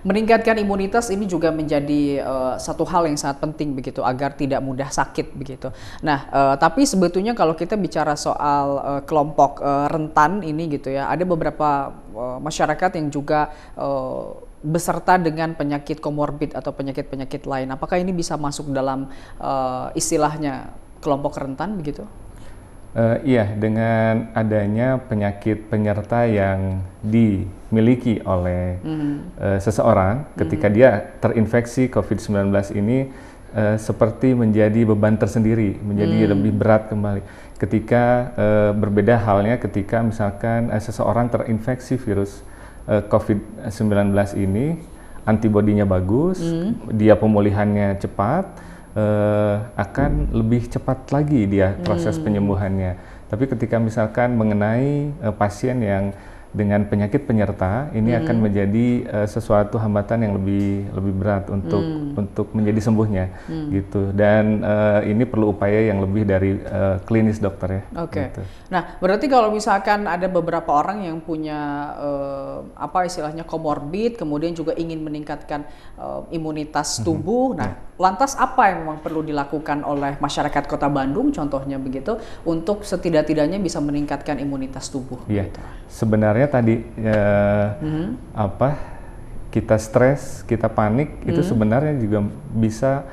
meningkatkan imunitas ini juga menjadi satu hal yang sangat penting begitu agar tidak mudah sakit begitu. Nah, tapi sebetulnya kalau kita bicara soal kelompok rentan ini gitu ya, ada beberapa masyarakat yang juga beserta dengan penyakit komorbid atau penyakit-penyakit lain. Apakah ini bisa masuk dalam istilahnya kelompok rentan begitu? Iya, dengan adanya penyakit penyerta yang dimiliki oleh seseorang ketika dia terinfeksi COVID-19 ini seperti menjadi beban tersendiri, menjadi lebih berat kembali. Ketika berbeda halnya ketika misalkan seseorang terinfeksi virus COVID-19 ini, antibodinya bagus, dia pemulihannya cepat, akan lebih cepat lagi dia proses penyembuhannya. Tapi ketika misalkan mengenai pasien yang dengan penyakit penyerta, ini akan menjadi sesuatu hambatan yang lebih berat untuk menjadi sembuhnya, gitu. Dan ini perlu upaya yang lebih dari klinis dokter ya. Oke. Gitu. Nah, berarti kalau misalkan ada beberapa orang yang punya apa istilahnya komorbid, kemudian juga ingin meningkatkan imunitas tubuh, nah lantas apa yang memang perlu dilakukan oleh masyarakat Kota Bandung, contohnya begitu, untuk setidak-tidaknya bisa meningkatkan imunitas tubuh? Iya. Gitu. Sebenarnya tadi kita stres, kita panik itu sebenarnya juga bisa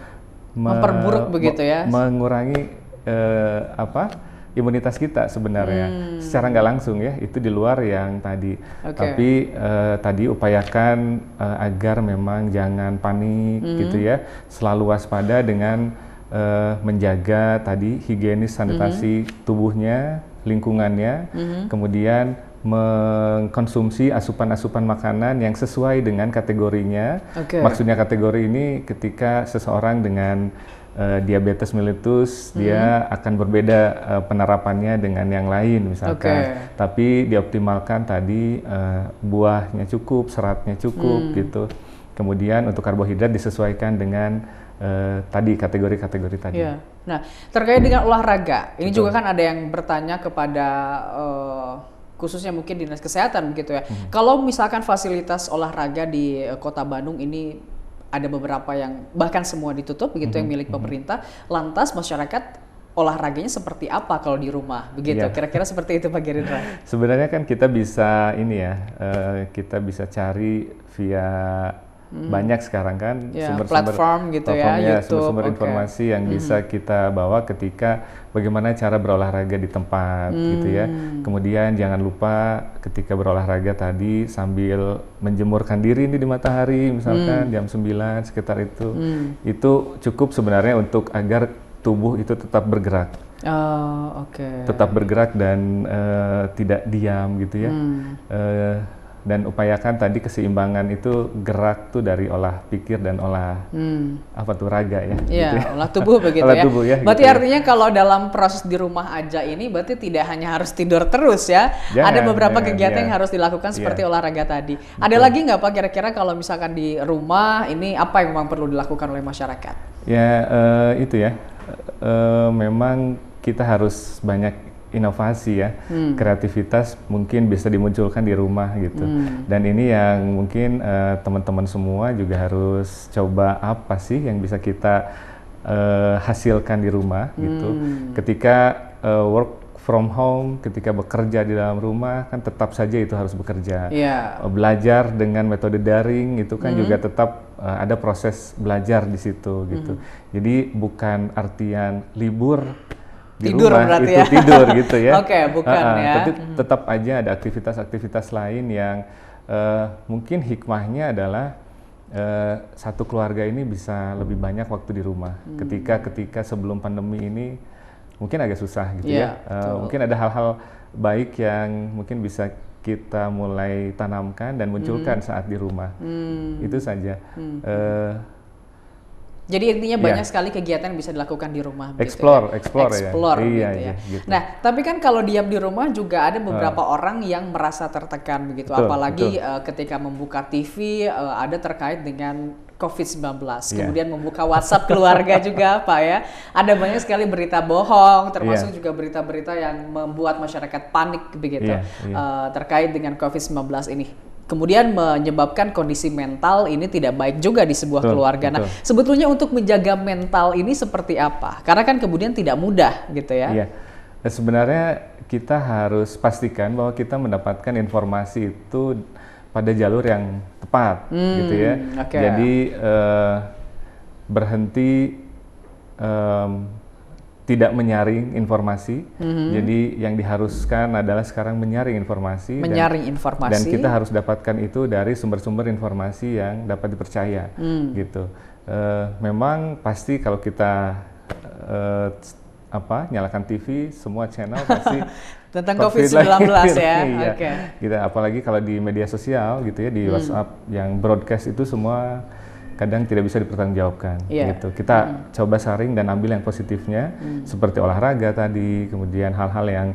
memperburuk begitu ya? Mengurangi imunitas kita sebenarnya secara nggak langsung ya, itu di luar yang tadi. Tapi tadi upayakan agar memang jangan panik gitu ya, selalu waspada dengan menjaga tadi higienis sanitasi tubuhnya, lingkungannya, kemudian mengkonsumsi asupan-asupan makanan yang sesuai dengan kategorinya. Maksudnya kategori ini ketika seseorang dengan diabetes mellitus, dia akan berbeda penerapannya dengan yang lain misalkan. Tapi dioptimalkan tadi buahnya cukup, seratnya cukup gitu. Kemudian untuk karbohidrat disesuaikan dengan tadi kategori-kategori tadi. Yeah. Nah, terkait dengan olahraga, ini juga kan ada yang bertanya kepada khususnya mungkin dinas kesehatan begitu ya. Kalau misalkan fasilitas olahraga di Kota Bandung ini ada beberapa yang bahkan semua ditutup begitu yang milik pemerintah, lantas masyarakat olahraganya seperti apa kalau di rumah begitu? Kira-kira seperti itu Pak Gerindra. Sebenarnya kan kita bisa ini ya, kita bisa cari via banyak sekarang kan sumber-sumber platform gitu ya, YouTube, sumber-sumber informasi yang bisa kita bawa ketika bagaimana cara berolahraga di tempat gitu ya. Kemudian jangan lupa ketika berolahraga tadi sambil menjemurkan diri ini di matahari misalkan jam 9 sekitar itu. Itu cukup sebenarnya untuk agar tubuh itu tetap bergerak. Tetap bergerak dan tidak diam gitu ya. Dan upayakan tadi keseimbangan itu gerak tuh dari olah pikir dan olah raga ya. Iya, gitu ya. olah tubuh begitu olah ya. Tubuh, ya. Berarti gitu artinya kalau dalam proses di rumah aja ini berarti tidak hanya harus tidur terus ya. Ada beberapa kegiatan yang harus dilakukan seperti olahraga tadi. Ada lagi nggak Pak kira-kira kalau misalkan di rumah ini apa yang memang perlu dilakukan oleh masyarakat? Ya itu ya. Memang kita harus banyak inovasi ya, kreativitas mungkin bisa dimunculkan di rumah gitu. Dan ini yang mungkin teman-teman semua juga harus coba apa sih yang bisa kita hasilkan di rumah gitu. Ketika work from home, ketika bekerja di dalam rumah kan tetap saja itu harus bekerja. Belajar dengan metode daring itu kan juga tetap ada proses belajar di situ gitu. Jadi bukan artian libur di tidur rumah berarti itu ya? Tidur gitu ya. Bukan ya. Tapi tetap aja ada aktivitas-aktivitas lain yang mungkin hikmahnya adalah satu keluarga ini bisa lebih banyak waktu di rumah. Ketika sebelum pandemi ini mungkin agak susah gitu ya. Mungkin ada hal-hal baik yang mungkin bisa kita mulai tanamkan dan munculkan saat di rumah. Itu saja. Jadi intinya banyak sekali kegiatan yang bisa dilakukan di rumah. Explore ya. Iya, gitu ya. Gitu. Nah, tapi kan kalau diam di rumah juga ada beberapa orang yang merasa tertekan begitu. Apalagi ketika membuka TV ada terkait dengan COVID-19. Kemudian membuka WhatsApp keluarga juga Pak ya. Ada banyak sekali berita bohong, termasuk juga berita-berita yang membuat masyarakat panik begitu terkait dengan COVID-19 ini. kemudian menyebabkan kondisi mental ini tidak baik juga di sebuah keluarga. Nah, sebetulnya untuk menjaga mental ini seperti apa? Karena kan kemudian tidak mudah gitu ya. Iya. Sebenarnya kita harus pastikan bahwa kita mendapatkan informasi itu pada jalur yang tepat, gitu ya. Jadi berhenti tidak menyaring informasi. Jadi yang diharuskan adalah sekarang menyaring informasi. Dan kita harus dapatkan itu dari sumber-sumber informasi yang dapat dipercaya, gitu. Memang pasti kalau kita nyalakan TV, semua channel pasti tentang COVID-19 ya. Iya. Gitu, apalagi kalau di media sosial gitu ya, di WhatsApp yang broadcast itu semua kadang tidak bisa dipertanggungjawabkan. Gitu. Kita coba saring dan ambil yang positifnya, seperti olahraga tadi, kemudian hal-hal yang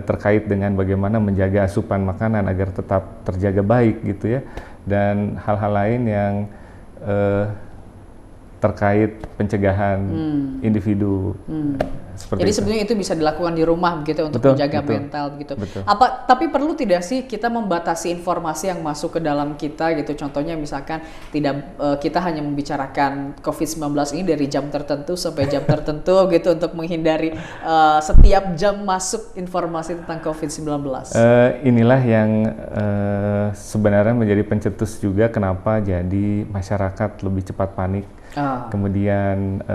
terkait dengan bagaimana menjaga asupan makanan agar tetap terjaga baik gitu ya, dan hal-hal lain yang terkait pencegahan individu. Jadi sebenarnya itu bisa dilakukan di rumah begitu untuk menjaga mental begitu. Tapi perlu tidak sih kita membatasi informasi yang masuk ke dalam kita gitu? Contohnya misalkan kita hanya membicarakan COVID-19 ini dari jam tertentu sampai jam tertentu gitu untuk menghindari setiap jam masuk informasi tentang COVID-19. Inilah yang sebenarnya menjadi pencetus juga kenapa jadi masyarakat lebih cepat panik. Kemudian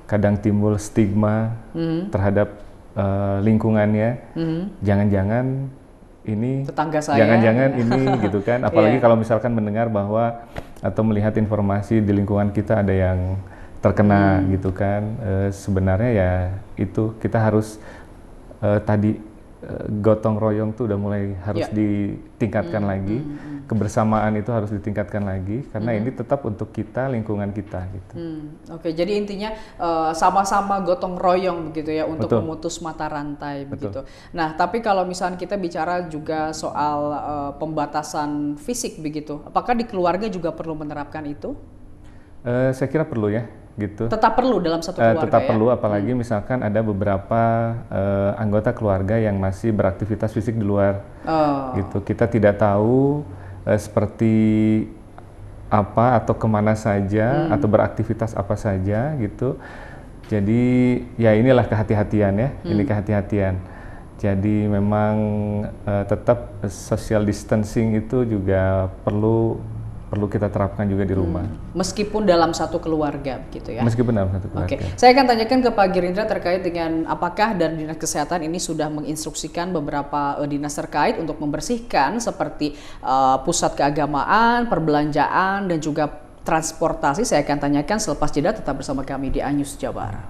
kadang timbul stigma terhadap lingkungannya. Jangan-jangan ini tetangga saya, jangan-jangan ini gitu kan. Apalagi kalau misalkan mendengar bahwa atau melihat informasi di lingkungan kita ada yang terkena gitu kan. Sebenarnya ya itu kita harus gotong royong tuh udah mulai harus ditingkatkan lagi, kebersamaan itu harus ditingkatkan lagi karena ini tetap untuk kita, lingkungan kita gitu. Jadi intinya sama-sama gotong royong begitu ya untuk memutus mata rantai begitu. Nah, tapi kalau misalnya kita bicara juga soal pembatasan fisik begitu, apakah di keluarga juga perlu menerapkan itu? Saya kira perlu ya. Gitu. Tetap perlu dalam satu keluarga tetap perlu, apalagi misalkan ada beberapa anggota keluarga yang masih beraktivitas fisik di luar. Gitu. Kita tidak tahu seperti apa atau kemana saja atau beraktivitas apa saja gitu. Jadi ya inilah kehati-hatian ya, ini kehati-hatian. Jadi memang tetap social distancing itu juga perlu kita terapkan juga di rumah. Meskipun dalam satu keluarga gitu ya? Meskipun dalam satu keluarga. Saya akan tanyakan ke Pak Girindra terkait dengan apakah dari Dinas Kesehatan ini sudah menginstruksikan beberapa dinas terkait untuk membersihkan seperti pusat keagamaan, perbelanjaan, dan juga transportasi. Saya akan tanyakan selepas jeda, tetap bersama kami di Anyus Jabar.